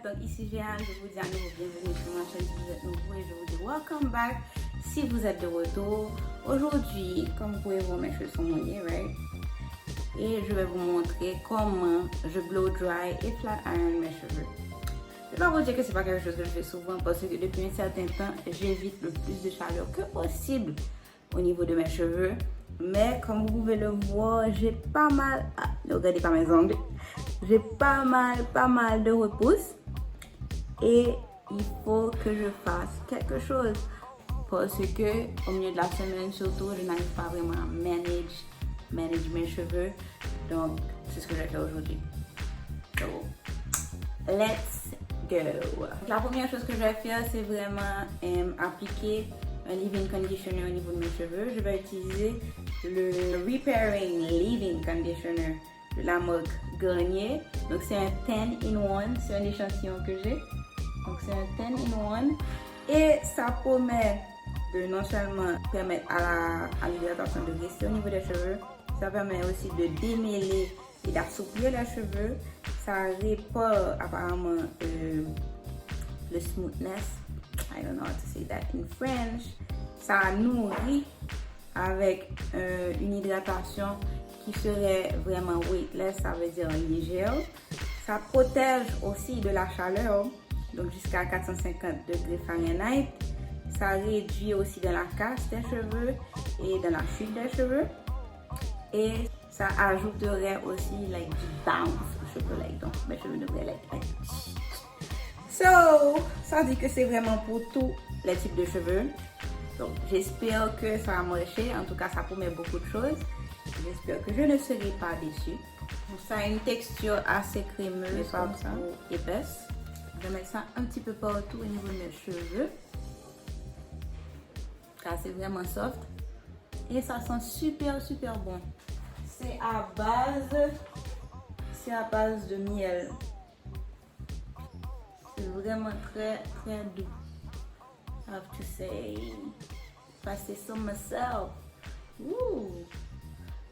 Donc ici Jeanne, je vous dis à nouveau bienvenue sur ma chaîne si vous êtes nouveau et je vous dis welcome back si vous êtes de retour. Aujourd'hui, comme vous pouvez voir, mes cheveux sont mouillés, right? Et je vais vous montrer comment je blow dry et flat iron mes cheveux. Je vais pas vous dire que c'est pas quelque chose que je fais souvent parce que depuis un certain temps, j'évite le plus de chaleur que possible au niveau de mes cheveux. Mais comme vous pouvez le voir, j'ai pas mal, ne regardez pas mes ongles, j'ai pas mal de repousse et il faut que je fasse quelque chose parce que au milieu de la semaine surtout, je n'arrive pas vraiment à manage mes cheveux. Donc c'est ce que je vais faire aujourd'hui. So, let's go. La première chose que je vais faire, c'est vraiment appliquer un leave-in conditioner au niveau de mes cheveux. Je vais utiliser le Repairing Leave-in Conditioner de la marque Garnier. Donc c'est un 10-in-1, c'est un échantillon que j'ai. Donc c'est un 10-in-1 et ça promet de non seulement permettre à l'hydratation de rester au niveau des cheveux, ça permet aussi de démêler et d'assouplir les cheveux. Ça répare apparemment le smoothness. I don't know how to say that in French. Ça nourrit avec une hydratation qui serait vraiment weightless, ça veut dire légère. Ça protège aussi de la chaleur, donc jusqu'à 450 degrés Fahrenheit. Ça réduit aussi dans la casse des cheveux et dans la chute des cheveux. Et ça ajouterait aussi like, du bounce aux cheveux. Like, donc mes cheveux devraient like. So, ça dit que c'est vraiment pour tous les types de cheveux. Donc, j'espère que ça va marcher. En tout cas, ça promet beaucoup de choses. J'espère que je ne serai pas déçue. Ça a une texture assez crémeuse, pas trop épaisse. Je vais mettre ça un petit peu partout au niveau de mes cheveux. Car c'est vraiment soft. Et ça sent super bon. C'est à base de miel. C'est vraiment très doux. I have to say. If I say so myself. Ooh.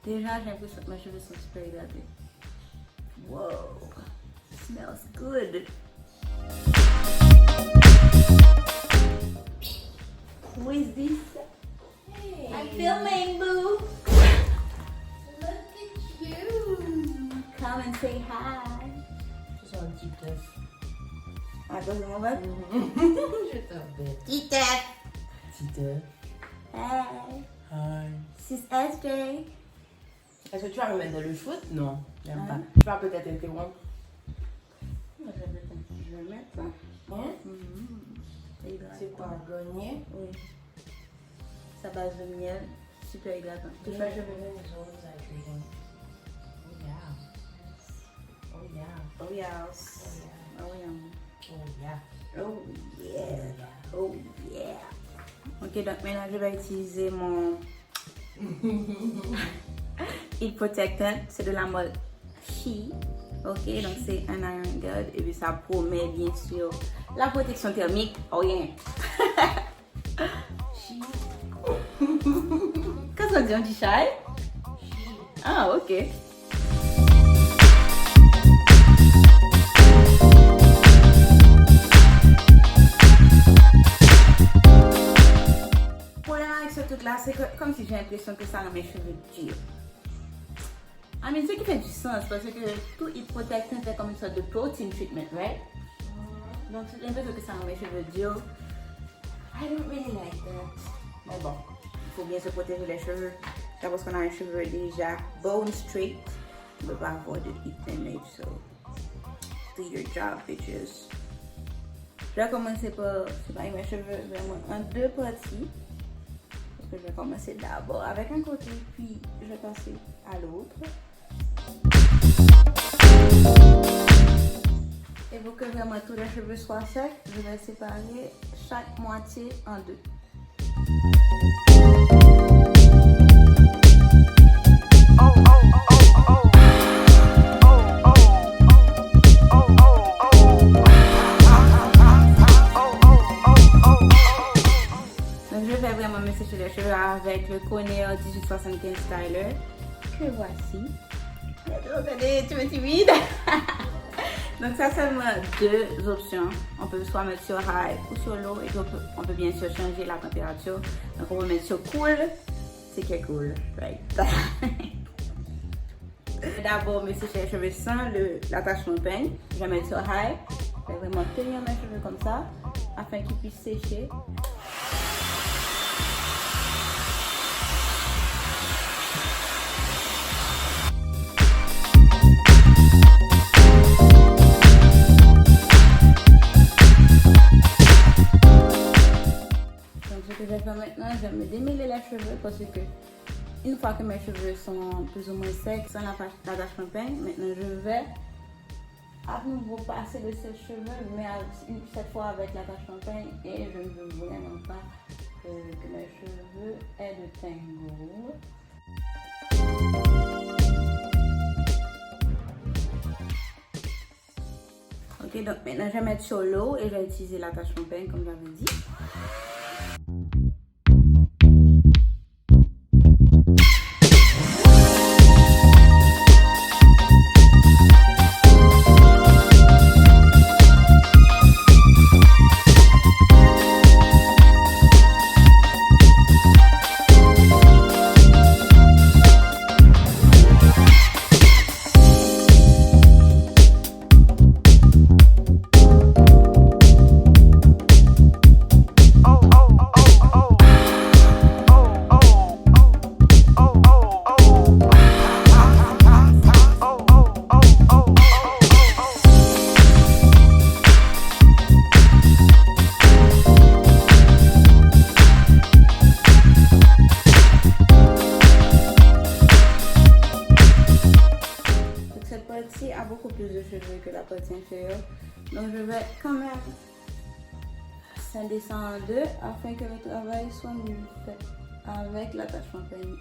Déjà, j'ai l'impression que mes cheveux sont super hydratés. Wow. Smells good. Who is this? Hey. I'm filming, boo. Look at you. Come and say hi. Je suis un petit œuf. À cause de mon vote? Je t'embête. Petit œuf. Petit œuf. Hey. Hi. C'est SJ. Est-ce que tu vas me mettre dans le foot? Non, j'aime Hein? pas. Tu vas peut-être interrompre. Je vais mettre ça. Hein? C'est C'est quoi, gagner? Oui. Sa base de miel, super hydratant. Tu fais je veux les autres avec les gens. Oh yeah. Oh yes. Oh Oh yeah. yeah. Oh yeah. Oh yeah. Ok, donc maintenant je vais utiliser mon Heat Protectant. C'est de la marque She. Ok, donc c'est un Iron Guard et puis ça promet bien sûr la protection thermique. Oh yeah. She. Qu'est-ce qu'on dit, on dit shy? Ah, ok. Voilà, avec ce truc-là, c'est comme si j'ai l'impression que ça rend mes cheveux durs. I mean, ce qui fait du sens parce que tout Heat Protectant fait comme une sorte de protein treatment, right? Donc, j'ai l'impression que ça rend mes cheveux durs. I don't really like that. Mais bon, il faut bien se protéger les cheveux. C'est parce qu'on a un cheveu déjà bone straight. On ne peut pas avoir de heat damage, so do your job, bitches. Je vais commencer par séparer mes cheveux vraiment en deux parties. Parce que je vais commencer d'abord avec un côté, puis je vais passer à l'autre. Et pour que vraiment tous les cheveux soient secs, je vais séparer chaque moitié en deux. Donc je vais vraiment me sécher les cheveux avec le Conair 1875 Styler que voici. Regardez, tu me timides. Donc ça seulement deux options. On peut soit mettre sur high ou sur low et donc on peut bien sûr changer la température. Donc on peut mettre sur cool, c'est qui est cool, right? D'abord me sécher les cheveux sans l'attachement peigne. Je vais mettre sur high. Je vais vraiment tenir mes cheveux comme ça afin qu'ils puissent sécher. Donc ce que je vais faire maintenant, je vais me démêler les cheveux parce que une fois que mes cheveux sont plus ou moins secs, sans l'attachement peigne, maintenant je vais à nouveau passer le sèche-cheveux, mais cette fois avec l'attachement peigne, et je ne veux vraiment pas que mes cheveux aient de tangle. Ok, donc maintenant je vais mettre sur l'eau et je vais utiliser l'attachement peigne comme j'avais dit. Cette partie a beaucoup plus de cheveux que la partie inférieure. Donc je vais quand même scinder ça en deux afin que le travail soit mieux fait avec l'attachement peigne.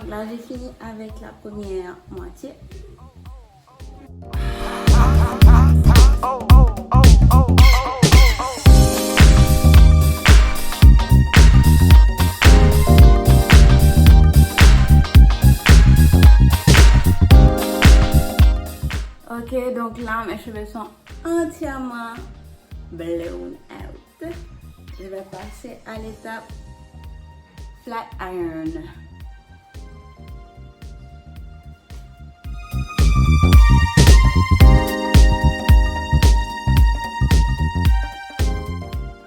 Là, j'ai fini avec la première moitié. Ok, donc là, mes cheveux sont entièrement blown out. Je vais passer à l'étape flat iron.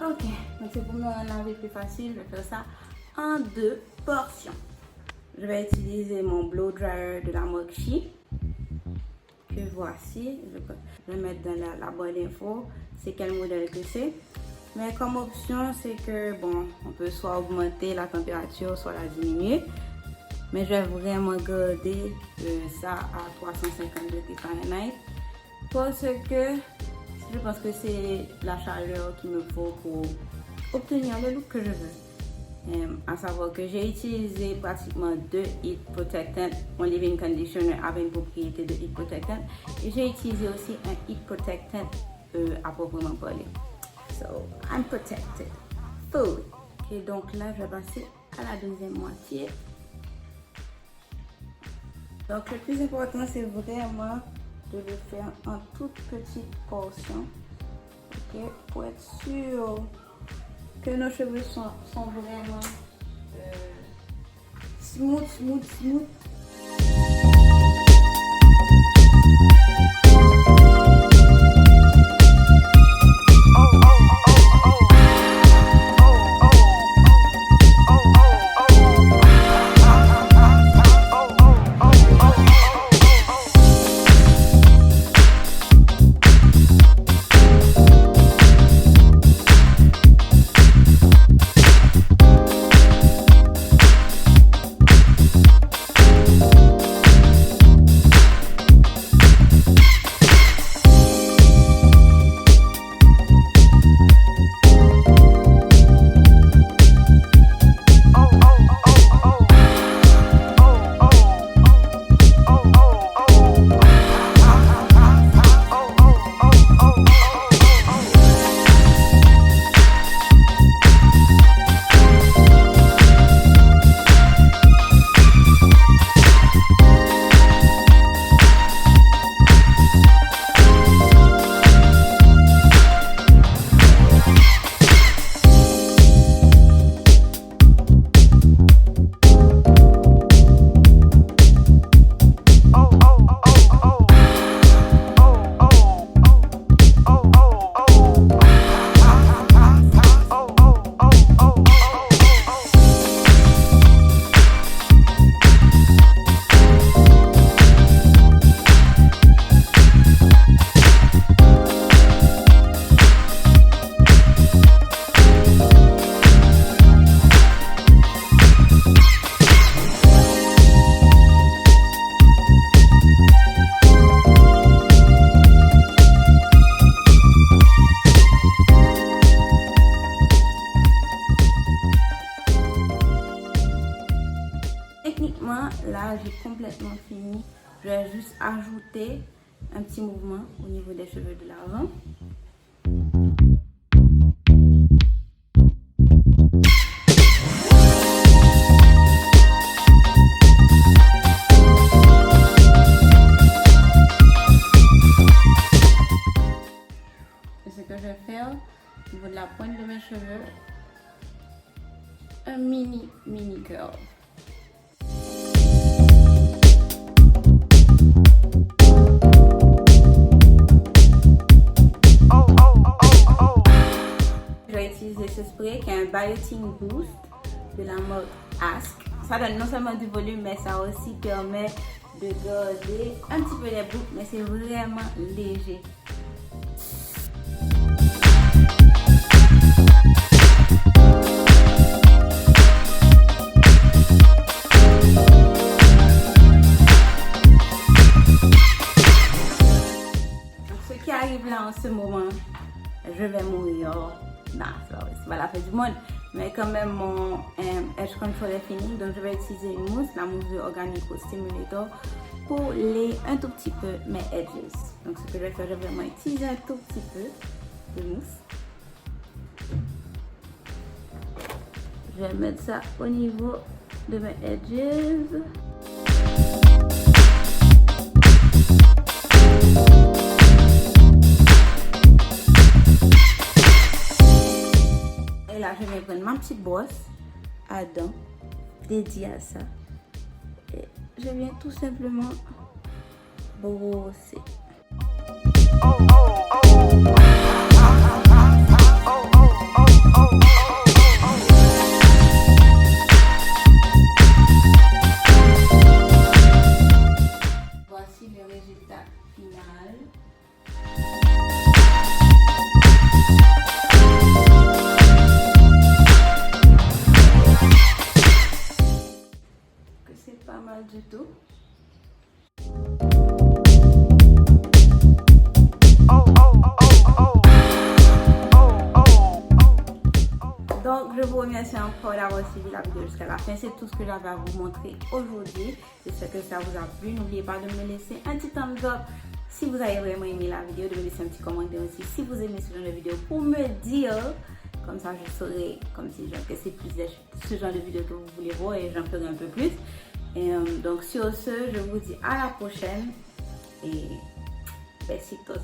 Ok, donc c'est pour me laver plus facile, je vais faire ça en deux portions. Je vais utiliser mon blow dryer de la Moxie que voici. Je vais mettre dans la barre d'infos c'est quel modèle que c'est. Mais comme option, c'est que bon, on peut soit augmenter la température, soit la diminuer. Mais je vais vraiment garder ça à 350 degrés Fahrenheit parce que je pense que c'est la chaleur qu'il me faut pour obtenir le look que je veux. À savoir que j'ai utilisé pratiquement deux heat protectants, mon leave-in conditioner avait une propriété de heat protectant et j'ai utilisé aussi un heat protectant à proprement parler. So, I'm protected. Fully. Ok, donc là, je vais passer à la deuxième moitié. Donc le plus important, c'est vraiment de le faire en toute petite portion, ok, pour être sûr que nos cheveux sont vraiment smooth. Techniquement, là, j'ai complètement fini. Je vais juste ajouter un petit mouvement au niveau des cheveux de l'avant. Et ce que je vais faire au niveau de la pointe de mes cheveux, un mini curl. Je vais utiliser ce spray qui est un Biotin Boost de la marque Ask. Ça donne non seulement du volume, mais ça aussi permet de garder un petit peu les boucles, mais c'est vraiment léger. Ce qui arrive là en ce moment, je vais mourir. Non, c'est pas la fin du monde. Mais quand même, mon edge control est fini. Donc, je vais utiliser une mousse, la mousse de Organico Stimulator, pour layer un tout petit peu mes edges. Donc, ce que je vais faire, je vais vraiment utiliser un tout petit peu de mousse. Je vais mettre ça au niveau de mes edges. Et là, je vais prendre ma petite brosse à dents dédiée à ça. Et je viens tout simplement brosser. Voici le résultat final. C'est pas mal du tout. Donc, je vous remercie encore d'avoir suivi la vidéo jusqu'à la fin. C'est tout ce que j'avais à vous montrer aujourd'hui. J'espère que ça vous a plu. N'oubliez pas de me laisser un petit thumbs up si vous avez vraiment aimé la vidéo, de me laisser un petit commentaire aussi si vous aimez ce genre de vidéo pour me dire. Comme ça, je saurai, comme si que c'est plus ce genre de vidéo que vous voulez voir et j'en ferai un peu plus. Et donc, sur ce, je vous dis à la prochaine. Et besitos.